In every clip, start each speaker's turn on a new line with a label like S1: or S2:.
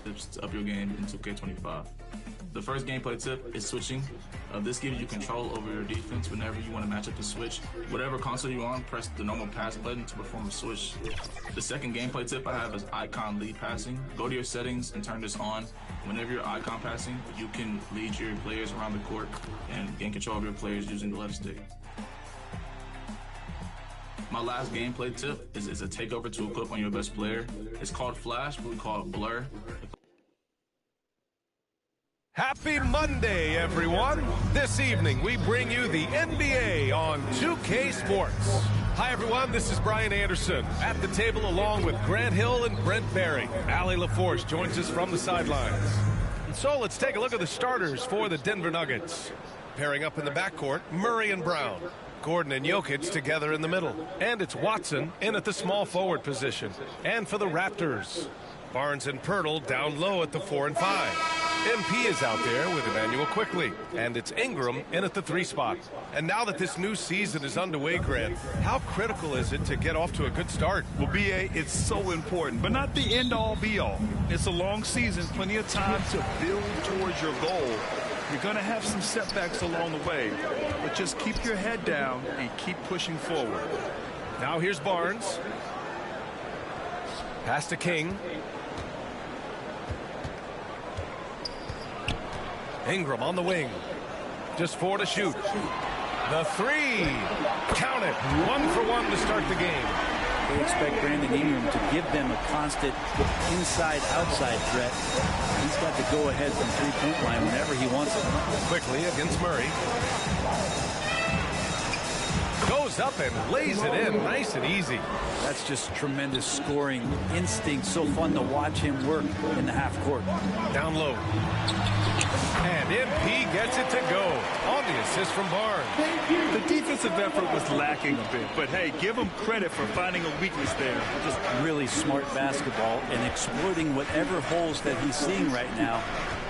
S1: tips to up your game in 2K25. The first gameplay tip is switching. This gives you control over your defense whenever you want to match up the switch. Whatever console you're on, press the normal pass button to perform a switch. The second gameplay tip I have is icon lead passing. Go to your settings and turn this on. Whenever you're icon passing, you can lead your players around the court and gain control of your players using the left stick. My last gameplay tip is a takeover to equip on your best player. It's called Flash, but we call it Blur.
S2: Happy Monday, everyone. This evening, we bring you the NBA on 2K Sports. Hi, everyone. This is Brian Anderson at the table along with Grant Hill and Brent Barry. Allie LaForce joins us from the sidelines. And so let's take a look at the starters for the Denver Nuggets. Pairing up in the backcourt, Murray and Brown. Gordon and Jokic together in the middle. And it's Watson in at the small forward position. And for the Raptors, Barnes and Pirtle down low at the 4 and 5. MP is out there with Emmanuel Quickly, and it's Ingram in at the 3 spot. And now that this new season is underway, Grant, how critical is it to get off to a good start?
S3: Well, B.A., it's so important, but not the end-all, be-all. It's a long season, plenty of time to build towards your goal. You're going to have some setbacks along the way, but just keep your head down and keep pushing forward.
S2: Now here's Barnes. Pass to King. Ingram on the wing. Just 4 to shoot. The 3. Count it. 1 for 1 to start the game.
S4: They expect Brandon Ingram to give them a constant inside-outside threat. He's got the go-ahead from three-point line whenever he wants it.
S2: Quickly against Murray. Goes up and lays it in. Nice and easy.
S4: That's just tremendous scoring instinct. So fun to watch him work in the half court.
S2: Down low. And MP gets it to go on the assist from Barnes.
S3: The defensive effort was lacking a bit, but hey, give him credit for finding a weakness there.
S4: Just really smart basketball and exploiting whatever holes that he's seeing right now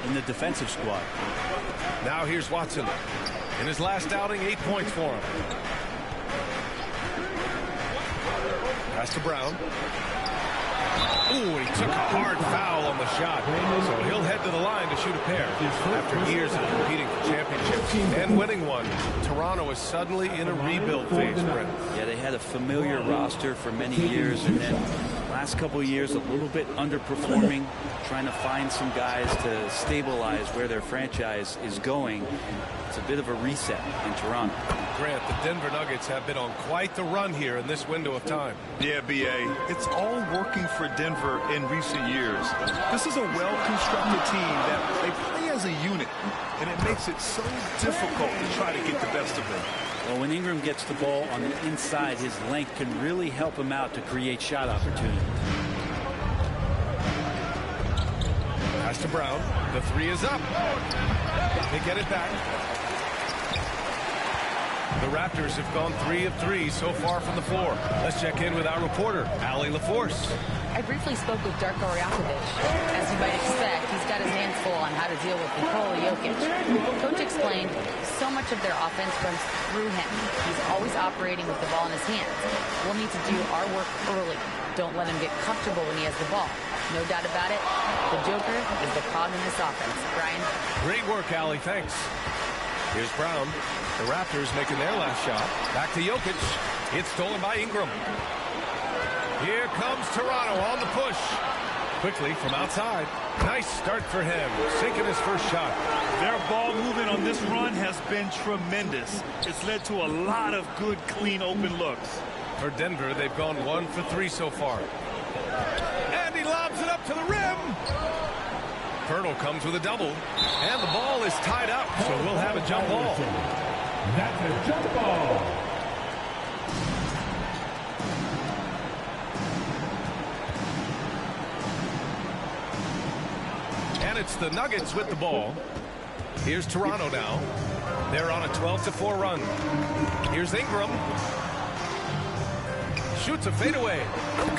S4: in the defensive squad.
S2: Now here's Watson. In his last outing, 8 points for him. Pass to Brown. Ooh, he took a hard foul on the shot. So he'll head to the line to shoot a pair. After years of competing for championships and winning one, Toronto is suddenly in a rebuild phase, Brent.
S4: Yeah, they had a familiar roster for many years, and then last couple of years a little bit underperforming, trying to find some guys to stabilize where their franchise is going. It's a bit of a reset in Toronto.
S2: Grant, the Denver Nuggets have been on quite the run here in this window of time.
S3: Yeah, B.A., it's all working for Denver in recent years. This is a well-constructed team that they play as a unit, and it makes it so difficult to try to get the best of them.
S4: Well, when Ingram gets the ball on the inside, his length can really help him out to create shot opportunities.
S2: Pass to Brown. The 3 is up. They get it back. The Raptors have gone 3 of 3 so far from the floor. Let's check in with our reporter, Allie LaForce.
S5: I briefly spoke with Darko Rajakovic. As you might expect, he's got his hands full on how to deal with Nikola Jokic. Coach explained so much of their offense runs through him. He's always operating with the ball in his hands. We'll need to do our work early. Don't let him get comfortable when he has the ball. No doubt about it, the Joker is the cog in this offense. Brian?
S2: Great work, Allie. Thanks. Here's Brown. The Raptors making their last shot. Back to Jokic. It's stolen by Ingram. Here comes Toronto on the push. Quickly from outside. Nice start for him. Sinking his first shot.
S3: Their ball movement on this run has been tremendous. It's led to a lot of good, clean, open looks.
S2: For Denver, they've gone 1 for 3 so far. And he lobs it up to the rim. Pirtle comes with a double. And the ball is tied up, so we'll have a jump ball.
S6: That's a jump ball.
S2: And it's the Nuggets with the ball. Here's Toronto now. They're on a 12-4 run. Here's Ingram. Shoots a fadeaway.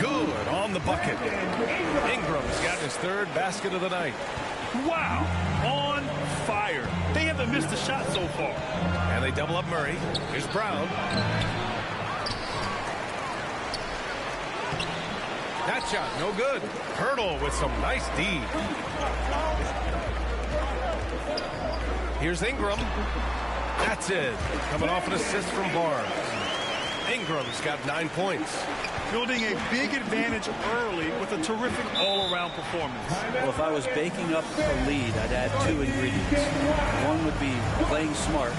S2: Good on the bucket. Ingram's got his 3rd basket of the night.
S3: Wow, on fire. They haven't missed a shot so far.
S2: And they double up Murray. Here's Brown. That shot, no good. Hurdle with some nice D. Here's Ingram. That's it. Coming off an assist from Barnes. Ingram's got 9 points.
S3: Building a big advantage early with a terrific all-around performance.
S4: Well, if I was baking up a lead, I'd add 2 ingredients. One would be playing smart.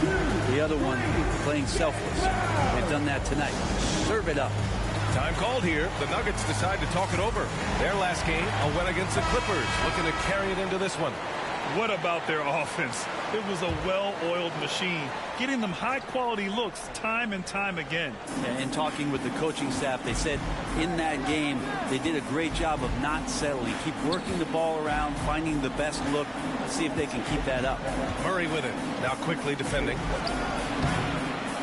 S4: The other one, playing selfless. They've done that tonight. Serve it up.
S2: Time called here. The Nuggets decide to talk it over. Their last game, a win against the Clippers. Looking to carry it into this one.
S3: What about their offense? It was a well-oiled machine, getting them high-quality looks time and time again.
S4: Yeah, in talking with the coaching staff, they said in that game they did a great job of not settling. Keep working the ball around, finding the best look. Let's see if they can keep that up.
S2: Murray with it. Now quickly defending.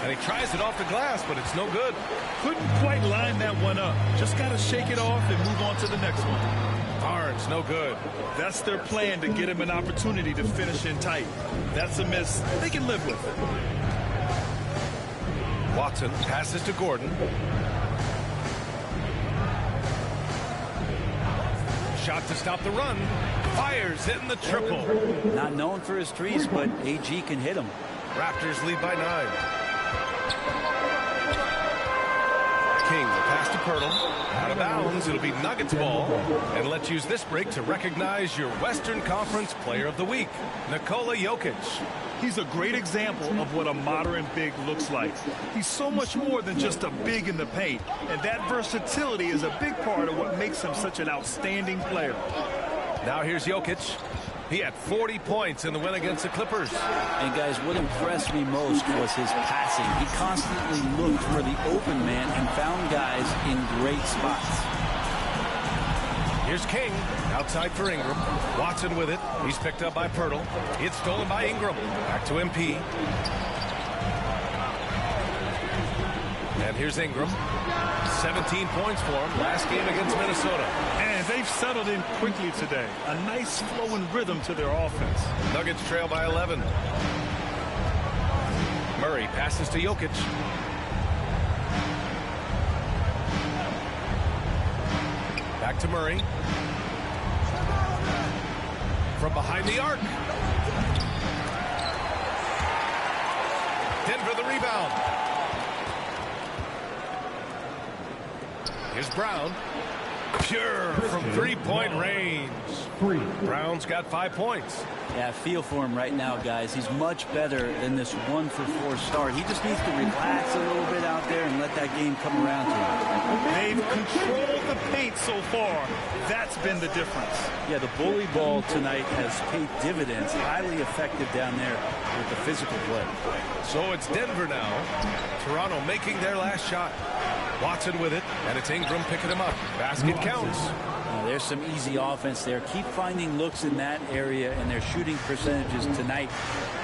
S2: And he tries it off the glass, but it's no good.
S3: Couldn't quite line that one up. Just got to shake it off and move on to the next one.
S2: Barnes, no good.
S3: That's their plan, to get him an opportunity to finish in tight. That's a miss they can live with.
S2: Watson passes to Gordon. Shot to stop the run. Fires, hitting the triple.
S4: Not known for his threes, but AG can hit him.
S2: Raptors lead by 9. King, pass to Pirtle. Out of bounds, it'll be Nuggets ball. And let's use this break to recognize your Western Conference Player of the Week, Nikola Jokic.
S3: He's a great example of what a modern big looks like. He's so much more than just a big in the paint. And that versatility is a big part of what makes him such an outstanding player.
S2: Now here's Jokic. He had 40 points in the win against the Clippers.
S4: And guys, what impressed me most was his passing. He constantly looked for the open man and found guys in great spots.
S2: Here's King, outside for Ingram. Watson with it. He's picked up by Pirtle. It's stolen by Ingram. Back to MP. And here's Ingram. 17 points for him last game against Minnesota.
S3: And they've settled in quickly today. A nice flowing rhythm to their offense.
S2: Nuggets trail by 11. Murray passes to Jokic. Back to Murray. From behind the arc. Denver the rebound. Here's Brown. Pure from three-point range. Brown's got 5 points.
S4: Yeah, I feel for him right now, guys. He's much better than this 1-for-4 start. He just needs to relax a little bit out there and let that game come around to him.
S3: They've controlled the paint so far. That's been the difference.
S4: Yeah, the bully ball tonight has paid dividends. Highly effective down there with the physical play.
S2: So it's Denver now. Toronto making their last shot. Watson with it, and it's Ingram picking him up. Basket counts.
S4: There's some easy offense there. Keep finding looks in that area, and their shooting percentages tonight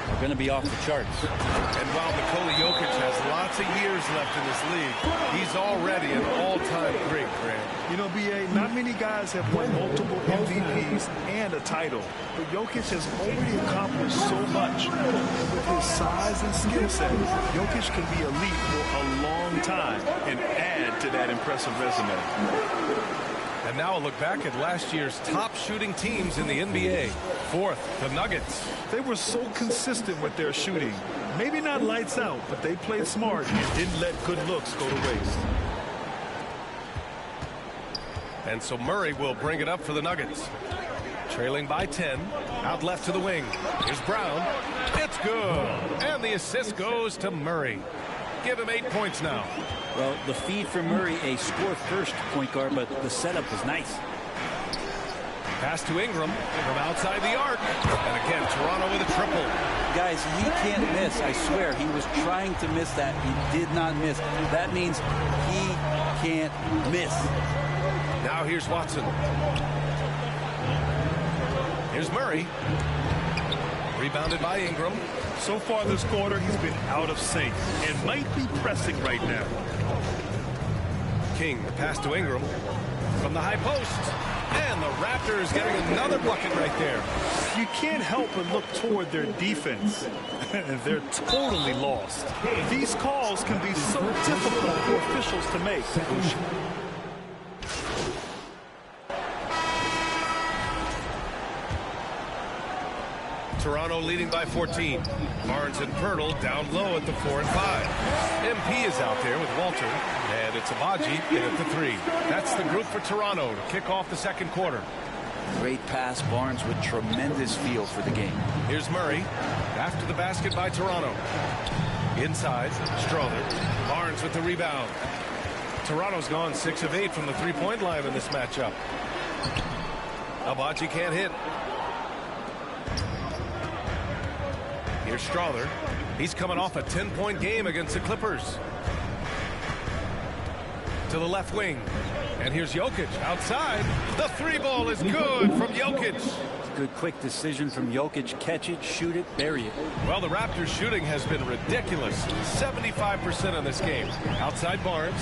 S4: are going to be off the charts.
S2: And while Nikola Jokic has lots of years left in this league, he's already an all-time great, Grant.
S3: You know, B.A., not many guys have won multiple MVPs and a title, but Jokic has already accomplished so much. And with his size and skill set, Jokic can be elite for a long time and add to that impressive resume.
S2: And now a look back at last year's top shooting teams in the NBA. Fourth, the Nuggets.
S3: They were so consistent with their shooting. Maybe not lights out, but they played smart and didn't let good looks go to waste.
S2: And so Murray will bring it up for the Nuggets. Trailing by 10. Out left to the wing. Here's Brown. It's good. And the assist goes to Murray. Give him 8 points now.
S4: Well, the feed for Murray, a score-first point guard, but the setup was nice.
S2: Pass to Ingram from outside the arc. And again, Toronto with a triple.
S4: Guys, he can't miss. I swear, he was trying to miss that. He did not miss. That means he can't miss.
S2: Now here's Watson. Here's Murray. Rebounded by Ingram.
S3: So far this quarter, he's been out of sync and might be pressing right now.
S2: King, the pass to Ingram from the high post. And the Raptors getting another bucket right there.
S3: You can't help but look toward their defense. They're totally lost. These calls can be so difficult for officials to make.
S2: Toronto leading by 14. Barnes and Pirtle down low at the 4 and 5. MP is out there with Walter, and it's Abaji in at the 3. That's the group for Toronto to kick off the second quarter.
S4: Great pass. Barnes with tremendous feel for the game.
S2: Here's Murray after the basket by Toronto. Inside, Strother. Barnes with the rebound. Toronto's gone 6 of 8 from the three-point line in this matchup. Abaji can't hit. Here's Strother. He's coming off a 10-point game against the Clippers. To the left wing. And here's Jokic outside. The 3-ball is good from Jokic.
S4: Good quick decision from Jokic. Catch it, shoot it, bury it.
S2: Well, the Raptors shooting has been ridiculous. 75% in this game. Outside Barnes.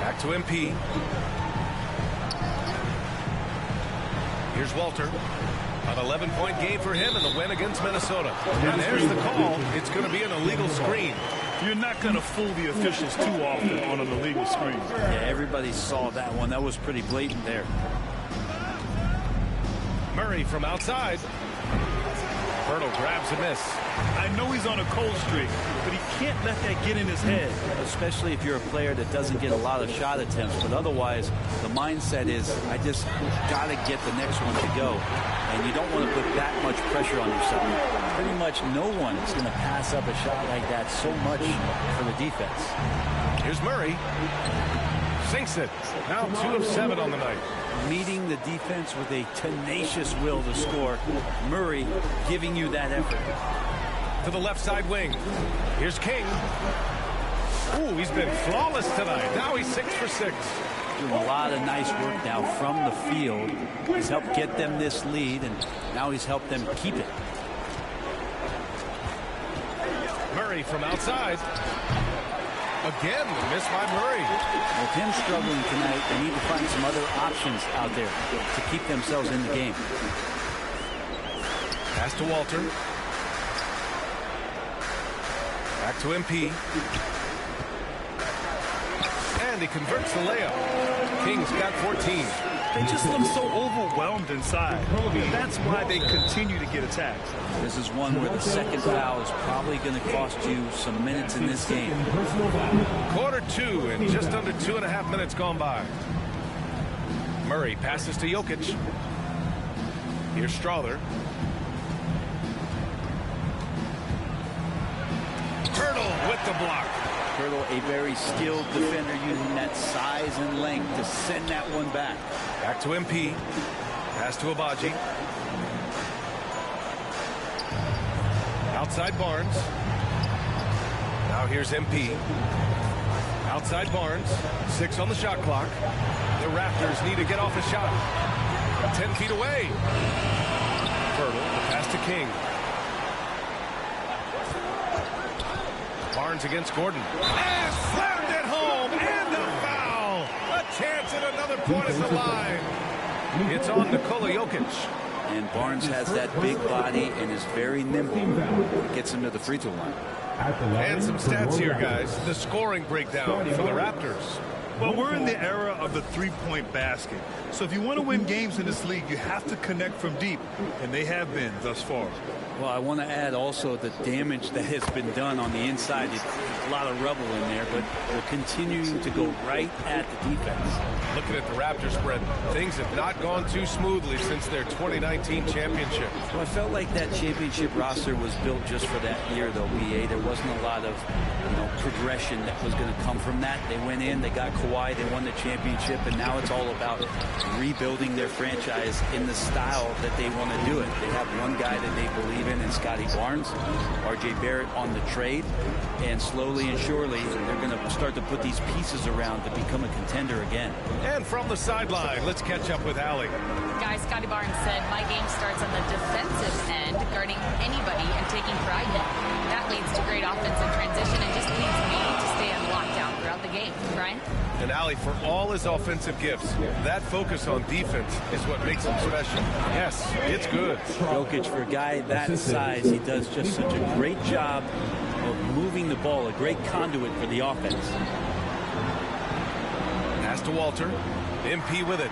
S2: Back to MP. Here's Walter. An 11-point game for him in the win against Minnesota. And there's the call. It's going to be an illegal screen.
S3: You're not going to fool the officials too often on an illegal screen.
S4: Yeah, everybody saw that one. That was pretty blatant there.
S2: Murray from outside. Pirtle grabs a miss.
S3: I know he's on a cold streak, but he can't let that get in his head.
S4: Especially if you're a player that doesn't get a lot of shot attempts. But otherwise, the mindset is, I just got to get the next one to go. And you don't want to put that much pressure on yourself. Pretty much no one is going to pass up a shot like that so much for the defense.
S2: Here's Murray. Sinks it. Now 2 of 7 on the night.
S4: Meeting the defense with a tenacious will to score. Murray giving you that effort.
S2: To the left side wing. Here's King. Ooh, he's been flawless tonight. Now he's 6 for 6.
S4: Doing a lot of nice work now from the field. He's helped get them this lead, and now he's helped them keep it.
S2: Murray from outside. Again, missed by Murray.
S4: With him struggling tonight, they need to find some other options out there to keep themselves in the game.
S2: Pass to Walter. Back to MP. And he converts the layup. Kings got 14.
S3: They just look so overwhelmed inside. That's why they continue to get attacked.
S4: This is one where the second foul is probably going to cost you some minutes in this game.
S2: Quarter 2 and just under 2.5 minutes gone by. Murray passes to Jokic. Here's Strother. Pirtle with the block.
S4: Pirtle, a very skilled defender, using that size and length to send that one back.
S2: Back to MP. Pass to Abaji. Outside Barnes. Now here's MP. Outside Barnes. 6 on the shot clock. The Raptors need to get off a shot. 10 feet away. Pirtle, the pass to King. Barnes against Gordon. And slammed it home. And a foul. A chance at another point at the line. It's on Nikola Jokic.
S4: And Barnes has that big body and is very nimble. Gets him to the free throw line.
S2: And some stats here, guys. The scoring breakdown for the Raptors.
S3: Well, we're in the era of the three-point basket. So if you want to win games in this league, you have to connect from deep. And they have been thus far.
S4: Well, I want to add also the damage that has been done on the inside. A lot of rubble in there, but they're continuing to go right at the defense.
S2: Looking at the Raptors spread, things have not gone too smoothly since their 2019 championship.
S4: Well, I felt like that championship roster was built just for that year, though, BA. There wasn't a lot of, progression that was going to come from that. They went in, they got Kawhi, they won the championship, and now it's all about rebuilding their franchise in the style that they want to do it. They have one guy that they believe in Scotty Barnes, RJ Barrett on the trade, and slowly and surely they're going to start to put these pieces around to become a contender again.
S2: And from the sideline, let's catch up with Allie.
S5: Guys, Scotty Barnes said, my game starts on the defensive end, guarding anybody and taking pride in it. That leads to great offensive transition and just leads me to stay on lockdown throughout the game. Brian?
S2: And Allie, for all his offensive gifts, that focus on defense is what makes him special. Yes, it's good.
S4: Jokic, for a guy that size, he does just such a great job of moving the ball, a great conduit for the offense.
S2: Pass to Walter. MP with it.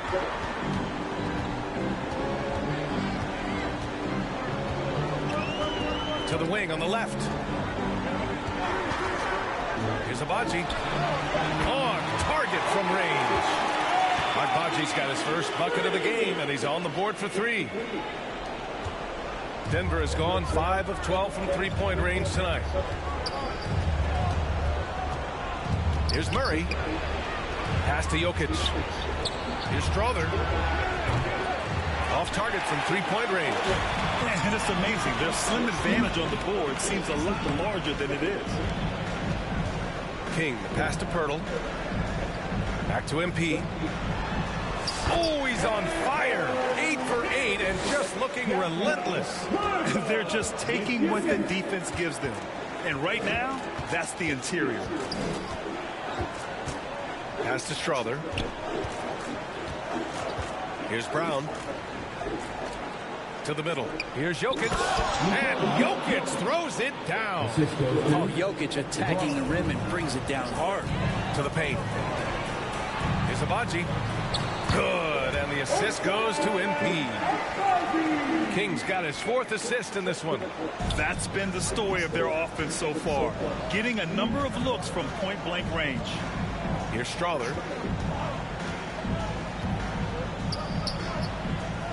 S2: To the wing on the left. Here's Abaji. On target from range. Abaji's got his first bucket of the game, and he's on the board for 3. Denver has gone 5 of 12 from three-point range tonight. Here's Murray. Pass to Jokic. Here's Strother. Off target from three-point range.
S3: And it's amazing. Their slim advantage on the board seems a lot larger than it is.
S2: King, the pass to Pirtle. Back to MP. Oh, he's on fire. 8 for 8 and just looking relentless.
S3: They're just taking what the defense gives them. And right now, that's the interior.
S2: Pass to Strother. Here's Brown. To the middle. Here's Jokic. And Jokic throws it down.
S4: Oh, Jokic attacking the rim and brings it down hard.
S2: To the paint. Here's Abaji. Good. And the assist goes to MP. King's got his 4th assist in this one.
S3: That's been the story of their offense so far. Getting a number of looks from point-blank range.
S2: Here's Strother.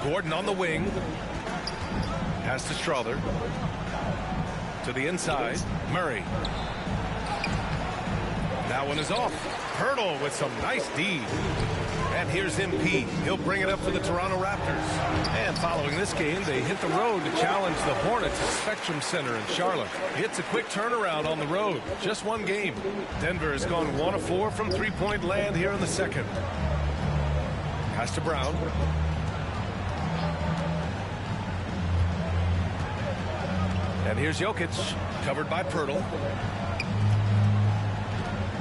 S2: Gordon on the wing. Pass to Strother. To the inside. Murray. That one is off. Pirtle with some nice D. And here's MP. He'll bring it up for the Toronto Raptors. And following this game, they hit the road to challenge the Hornets at Spectrum Center in Charlotte. It's a quick turnaround on the road. Just one game. Denver has gone 1 of 4 from three-point land here in the second. Pass to Brown. And here's Jokic, covered by Pirtle.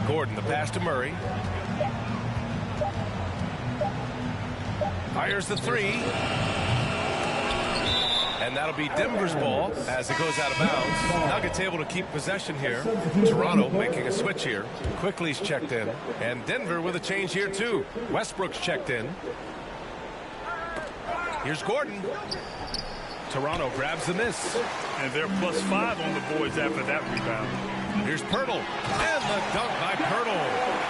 S2: Gordon, the pass to Murray. Fires the 3. And that'll be Denver's ball as it goes out of bounds. Nuggets able to keep possession here. Toronto making a switch here. Quickly's checked in. And Denver with a change here too. Westbrook's checked in. Here's Gordon. Toronto grabs the miss.
S3: And they're +5 on the boards after that rebound.
S2: Here's Pirtle. And the dunk by Pirtle.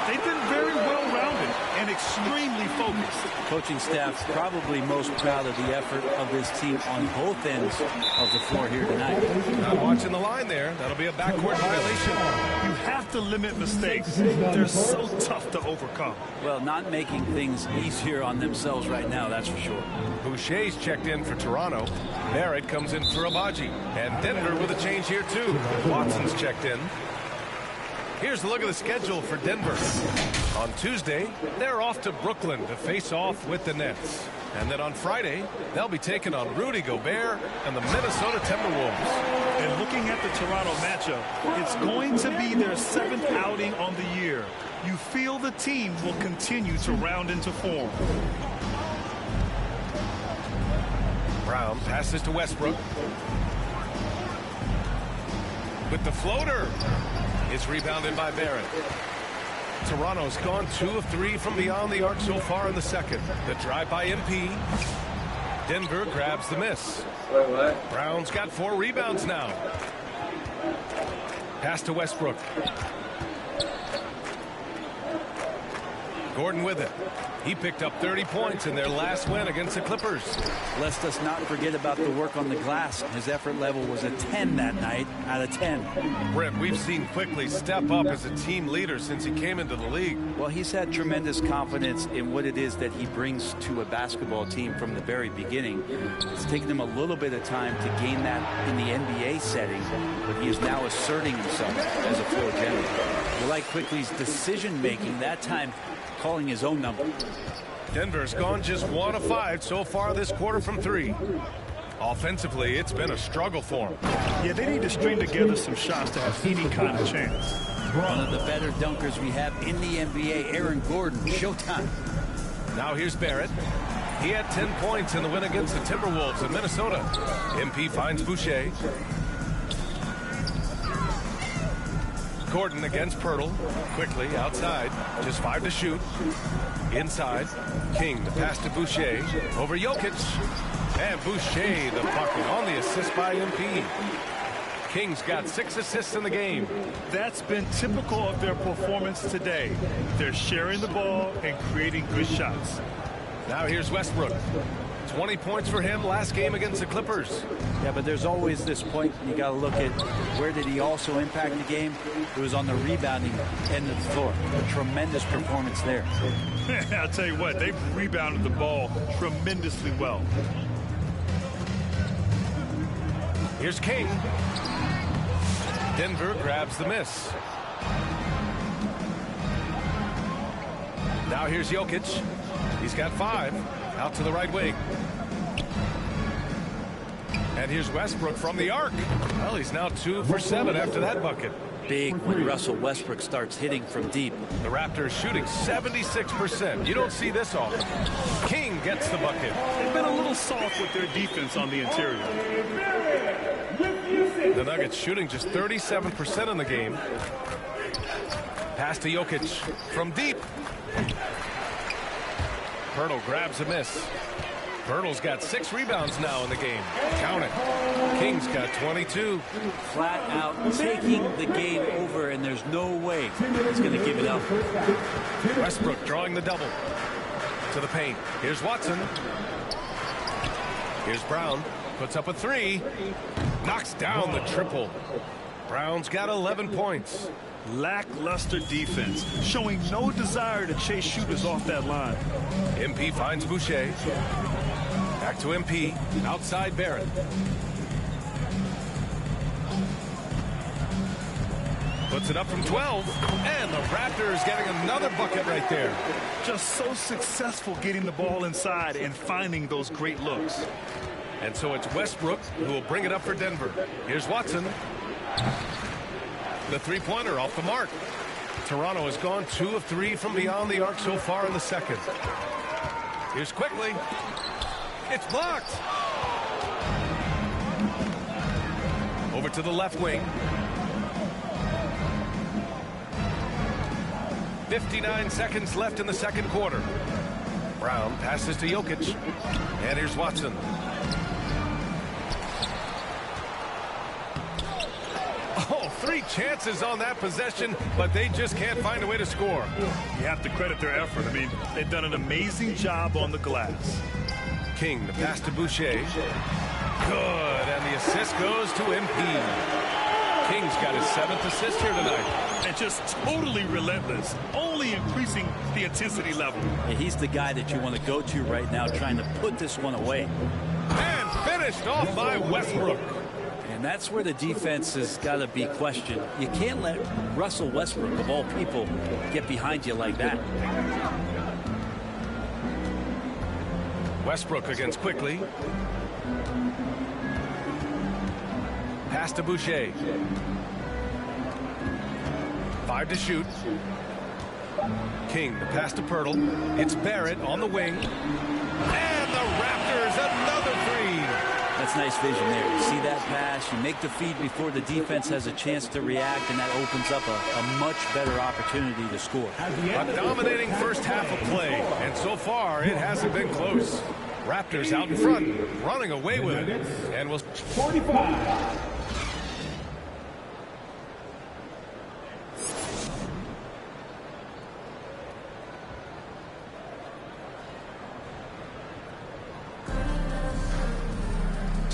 S3: They've been very well-rounded and extremely focused.
S4: Coaching staff's probably most proud of the effort of this team on both ends of the floor here tonight.
S2: Not watching the line there. That'll be a backcourt violation.
S3: You have to limit mistakes. They're so tough to overcome.
S4: Well, not making things easier on themselves right now, that's for sure.
S2: Boucher's checked in for Toronto. Barrett comes in for Abaji. And Denver with a change here too. Watson's checked in. Here's a look at the schedule for Denver. On Tuesday, they're off to Brooklyn to face off with the Nets. And then on Friday, they'll be taking on Rudy Gobert and the Minnesota Timberwolves.
S3: And looking at the Toronto matchup, it's going to be their 7th outing on the year. You feel the team will continue to round into form.
S2: Brown passes to Westbrook. With the floater. It's rebounded by Barrett. Toronto's gone 2 of 3 from beyond the arc so far in the second. The drive by MP. Denver grabs the miss. Brown's got 4 rebounds now. Pass to Westbrook. Gordon with it. He picked up 30 points in their last win against the Clippers.
S4: Lest us not forget about the work on the glass. His effort level was a 10 that night out of 10.
S2: Brent, we've seen Quickly step up as a team leader since he came into the league.
S4: Well, he's had tremendous confidence in what it is that he brings to a basketball team from the very beginning. It's taken him a little bit of time to gain that in the NBA setting, but he is now asserting himself as a floor general. We like Quickly's decision-making, that time calling his own number.
S2: Denver's gone just 1 of 5 so far this quarter from 3. Offensively, it's been a struggle for them.
S3: Yeah, they need to string together some shots to have any kind of chance.
S4: One of the better dunkers we have in the NBA, Aaron Gordon. Showtime.
S2: Now here's Barrett. He had 10 points in the win against the Timberwolves in Minnesota. MP finds Boucher. Gordon against Pirtle. Quickly outside. Just 5 to shoot. Inside. King, the pass to Boucher. Over Jokic. And Boucher, the bucket on the assist by MP. Kings got 6 assists in the game.
S3: That's been typical of their performance today. They're sharing the ball and creating good shots.
S2: Now here's Westbrook. 20 points for him last game against the Clippers.
S4: Yeah, but there's always this point you got to look at where did he also impact the game. It was on the rebounding end of the floor. A tremendous performance there.
S3: I'll tell you what, they've rebounded the ball tremendously well.
S2: Here's King. Denver grabs the miss. Now here's Jokic. He's got 5. Out to the right wing. And here's Westbrook from the arc. Well, he's now 2 for 7 after that bucket.
S4: Big when Russell Westbrook starts hitting from deep.
S2: The Raptors shooting 76%. You don't see this often. King gets the bucket.
S3: They've been a little soft with their defense on the interior.
S2: The Nuggets shooting just 37% in the game. Pass to Jokic from deep. Pirtle grabs a miss. Pirtle's got 6 rebounds now in the game. Count it. Kings got 22.
S4: Flat out taking the game over, and there's no way he's going to give it up.
S2: Westbrook drawing the double. To the paint. Here's Watson. Here's Brown. Puts up a 3. Knocks down the triple. Brown's got 11 points.
S3: Lackluster defense, showing no desire to chase shooters off that line.
S2: MP finds Boucher. Back to MP. Outside Barrett. Puts it up from 12. And the Raptors getting another bucket right there.
S3: Just so successful getting the ball inside and finding those great looks.
S2: And so it's Westbrook who will bring it up for Denver. Here's Watson. The three-pointer off the mark. Toronto has gone 2 of 3 from beyond the arc so far in the second. Here's quickly. It's blocked. Over to the left wing. 59 seconds left in the second quarter. Brown passes to Jokic. And here's Watson. Oh, 3 chances on that possession, but they just can't find a way to score.
S3: You have to credit their effort. I mean, they've done an amazing job on the glass.
S2: King, the pass to Boucher. Good, and the assist goes to MP. King's got his 7th assist here tonight.
S3: And just totally relentless, only increasing the intensity level.
S4: Yeah, he's the guy that you want to go to right now, trying to put this one away.
S2: And finished off by Westbrook.
S4: And that's where the defense has got to be questioned. You can't let Russell Westbrook, of all people, get behind you like that.
S2: Westbrook against quickly. Pass to Boucher. 5 to shoot. King, the pass to Pirtle. It's Barrett on the wing. And the Raptors, another 3.
S4: That's nice vision there. You see that pass, you make the feed before the defense has a chance to react, and that opens up a much better opportunity to score.
S2: A dominating first half of play, and so far it hasn't been close. Raptors out in front, running away with it. And we'll
S6: 45.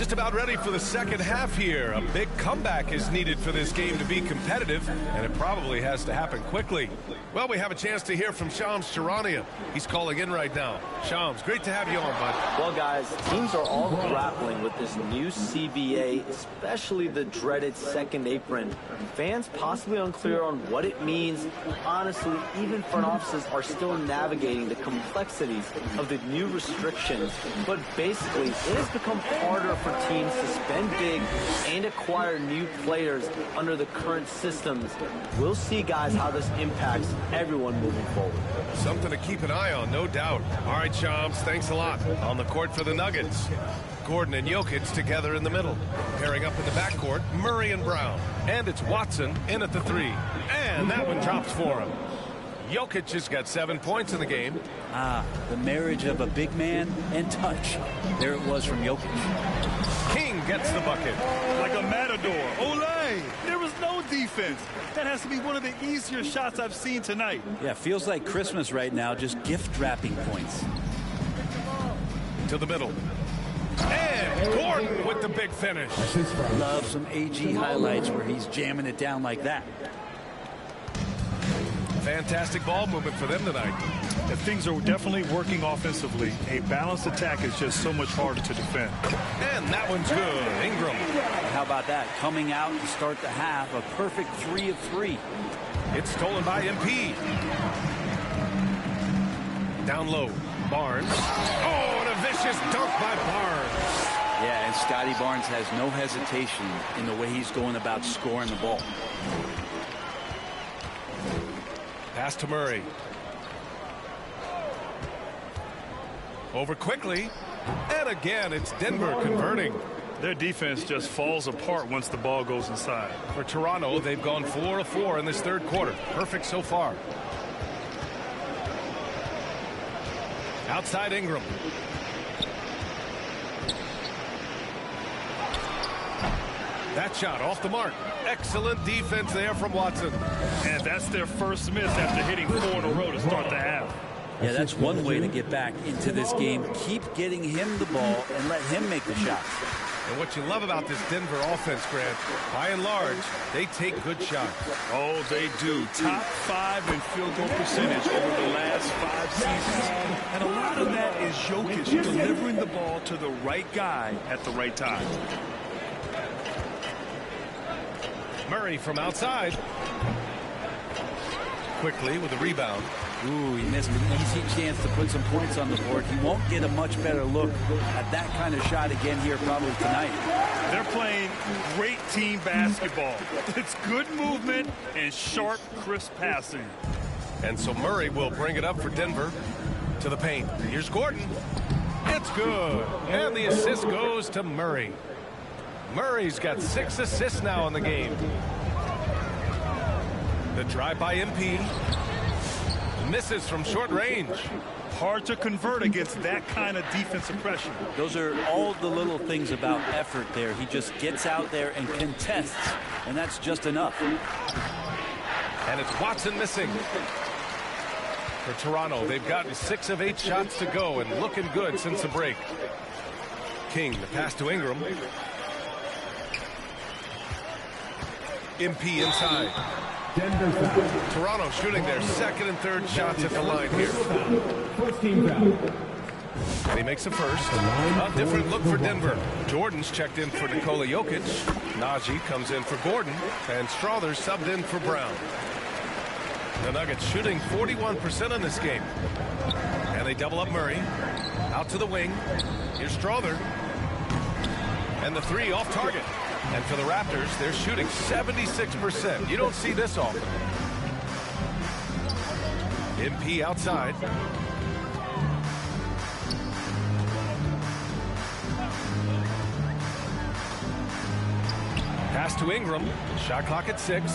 S2: just about ready for the second half here. A big comeback is needed for this game to be competitive, and it probably has to happen quickly. Well, we have a chance to hear from Shams Charania. He's calling in right now. Shams, great to have you on, bud.
S7: Well, guys, teams are all grappling with this new CBA, especially the dreaded second apron. Fans possibly unclear on what it means. Honestly, even front offices are still navigating the complexities of the new restrictions. But basically, it has become harder for teams to spend big and acquire new players under the current systems. We'll see, guys, how this impacts everyone moving forward.
S2: Something to keep an eye on, no doubt. All right, Shams, thanks a lot. On the court for the Nuggets, Gordon and Jokic together in the middle. Pairing up in the backcourt, Murray and Brown. And it's Watson in at the three. And that one drops for him. Jokic has got 7 points in the game.
S4: The marriage of a big man and touch. There it was from Jokic.
S2: King gets the bucket.
S3: Like a matador. Ola! defense. That has to be one of the easier shots I've seen tonight.
S4: Yeah, feels like Christmas right now, just gift wrapping points.
S2: To the middle. And Gordon with the big finish.
S4: Love some AG highlights where he's jamming it down like that.
S2: Fantastic ball movement for them tonight.
S3: And things are definitely working offensively. A balanced attack is just so much harder to defend.
S2: And that one's good. Ingram.
S4: How about that? Coming out to start the half, a perfect 3 of 3.
S2: It's stolen by MP. Down low. Barnes. Oh, and a vicious dunk by Barnes.
S4: Yeah, and Scotty Barnes has no hesitation in the way he's going about scoring the ball.
S2: Pass to Murray. Over quickly. And again, it's Denver converting.
S3: Their defense just falls apart once the ball goes inside.
S2: For Toronto, they've gone 4 of 4 in this third quarter. Perfect so far. Outside Ingram. That shot off the mark. Excellent defense there from Watson.
S3: And that's their first miss after hitting 4 in a row to start the half.
S4: Yeah, that's one way to get back into this game. Keep getting him the ball and let him make the shots.
S2: And what you love about this Denver offense, Grant, by and large, they take good shots.
S3: Oh, they do. Top 5 in field goal percentage over the last 5 seasons. And a lot of that is Jokic delivering the ball to the right guy at the right time.
S2: Murray from outside. Quickly with a rebound.
S4: Ooh, he missed an easy chance to put some points on the board. He won't get a much better look at that kind of shot again here probably tonight.
S3: They're playing great team basketball. It's good movement and sharp, crisp passing.
S2: And so Murray will bring it up for Denver to the paint. Here's Gordon. It's good. And the assist goes to Murray. Murray's got 6 assists now in the game. The drive by MP. Misses from short range.
S3: Hard to convert against that kind of defensive pressure.
S4: Those are all the little things about effort there. He just gets out there and contests, and that's just enough.
S2: And it's Watson missing. For Toronto, they've gotten 6 of 8 shots to go and looking good since the break. King, the pass to Ingram. MP inside. Toronto shooting their second and third shots at the line here.
S6: First team foul.
S2: And he makes the first. A different look for Denver. Jordan's checked in for Nikola Jokic. Najee comes in for Gordon. And Strother's subbed in for Brown. The Nuggets shooting 41% in this game. And they double up Murray. Out to the wing. Here's Strother. And the 3 off target. And for the Raptors, they're shooting 76%. You don't see this often. MP outside. Pass to Ingram. Shot clock at 6.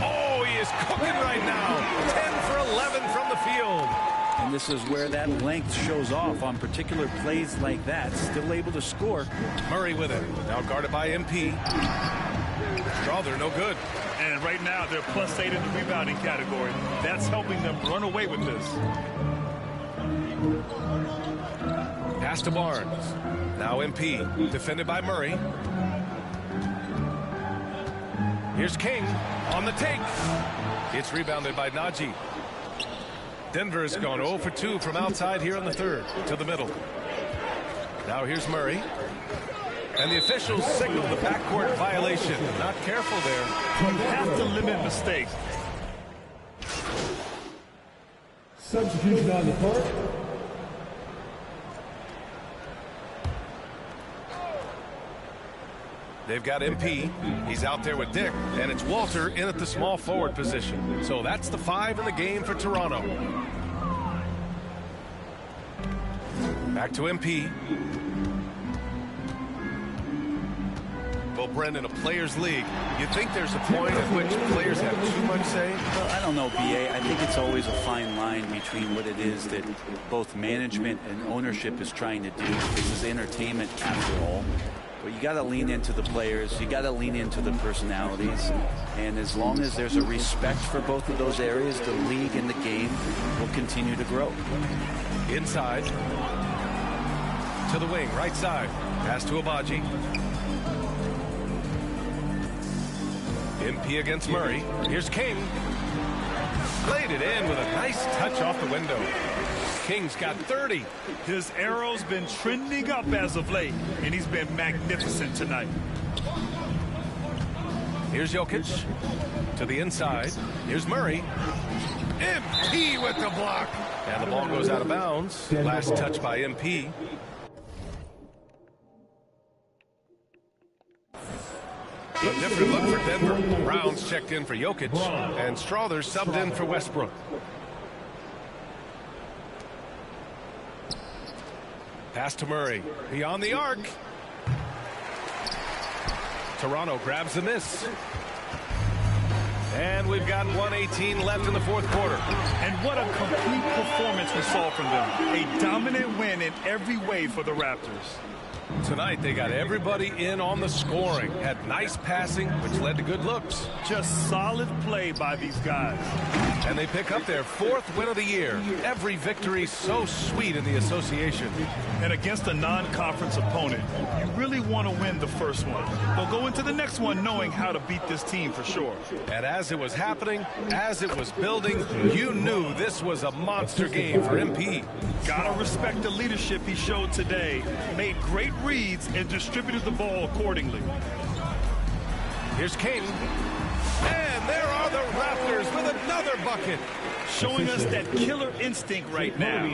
S2: Oh, he is cooking right now. 10 for 11 from the field.
S4: And this is where that length shows off on particular plays like that. Still able to score.
S2: Murray with it. Now guarded by MP. Strother, no good.
S3: And right now, they're +8 in the rebounding category. That's helping them run away with this.
S2: Pass to Barnes. Now MP. Defended by Murray. Here's King on the take. It's rebounded by Najee. Denver has gone 0 for 2 from outside here in the third. To the middle. Now here's Murray. And the officials signal the backcourt violation. Not careful there.
S3: You have to limit mistakes.
S6: Substitution on the court.
S2: They've got MP. He's out there with Dick. And it's Walter in at the small forward position. So that's the 5 in the game for Toronto. Back to MP. Well, Brendan, a players' league, you think there's a point at which players have too much say?
S4: Well, I don't know, B.A. I think it's always a fine line between what it is that both management and ownership is trying to do. This is entertainment after all. But you got to lean into the players. You got to lean into the personalities. And as long as there's a respect for both of those areas, the league and the game will continue to grow.
S2: Inside. To the wing, right side. Pass to Abaji. MP against Murray. Here's King. Played it in with a nice touch off the window. King's got 30.
S3: His arrow's been trending up as of late, and he's been magnificent tonight.
S2: Here's Jokic. To the inside. Here's Murray. MP with the block. And the ball goes out of bounds. Last touch by MP. A different look for Denver. Brown's checked in for Jokic, and Strother subbed in for Westbrook. Pass to Murray. Beyond the arc. Toronto grabs the miss. And we've got 1:18 left in the fourth quarter.
S3: And what a complete performance we saw from them. A dominant win in every way for the Raptors.
S2: Tonight, they got everybody in on the scoring. Had nice passing, which led to good looks.
S3: Just solid play by these guys.
S2: And they pick up their 4th win of the year. Every victory so sweet in the association.
S3: And against a non-conference opponent, you really want to win the first one. They'll go into the next one knowing how to beat this team for sure.
S2: And as it was happening, as it was building, you knew this was a monster game for MP.
S3: Gotta respect the leadership he showed today. Made great reads and distributed the ball accordingly.
S2: Here's King. And there are the Raptors with another bucket.
S3: Showing us that killer instinct right now.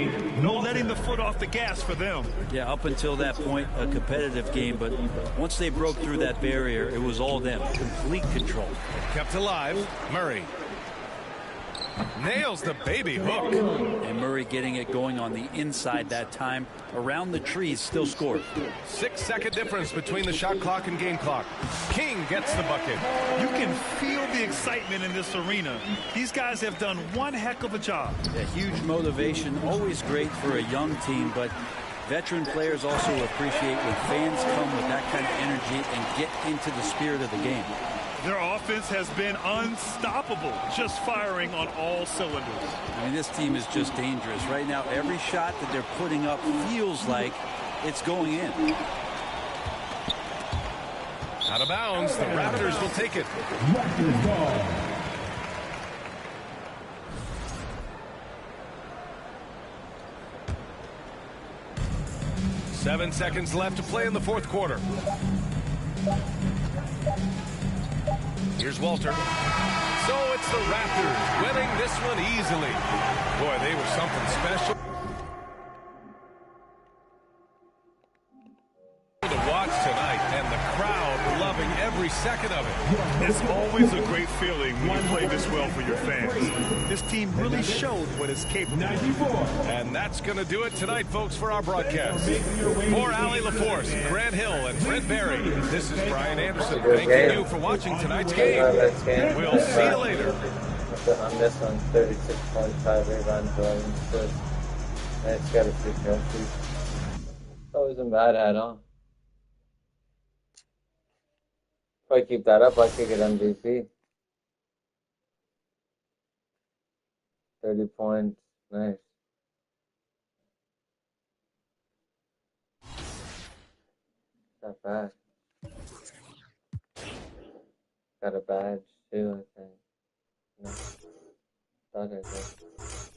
S3: No letting the foot off the gas for them.
S4: Yeah, up until that point, a competitive game. But once they broke through that barrier, it was all them. Complete control.
S2: Kept alive. Murray. Nails the baby hook.
S4: And Murray getting it going on the inside that time. Around the trees, still scored.
S2: 6-second difference between the shot clock and game clock. King gets the bucket.
S3: You can feel the excitement in this arena. These guys have done one heck of a job.
S4: A huge motivation, always great for a young team, but veteran players also appreciate when fans come with that kind of energy and get into the spirit of the game.
S3: Their offense has been unstoppable, just firing on all cylinders.
S4: I mean, this team is just dangerous. Right now, every shot that they're putting up feels like it's going in.
S2: Out of bounds, the Raptors will take it. 7 seconds left to play in the fourth quarter. Here's Walter. So it's the Raptors winning this one easily. Boy, they were something special to watch tonight, and the crowd loving every second of it.
S3: It's always a great feeling when you play this well for your fans. This team really showed what it's capable of.
S2: And that's going to do it tonight, folks, for our broadcast. For Allie LaForce, Grant Hill, and Brent Berry, this is Brian Anderson. Thanking you for watching tonight's game. We'll see you later.
S8: On this one, 36.5 rebounds, 12 assists. Nice got a few trophies. That wasn't bad at all. If I keep that up, I could get MVP. 30 points, nice. Not bad. Got a badge too, I think. No. Thought I did.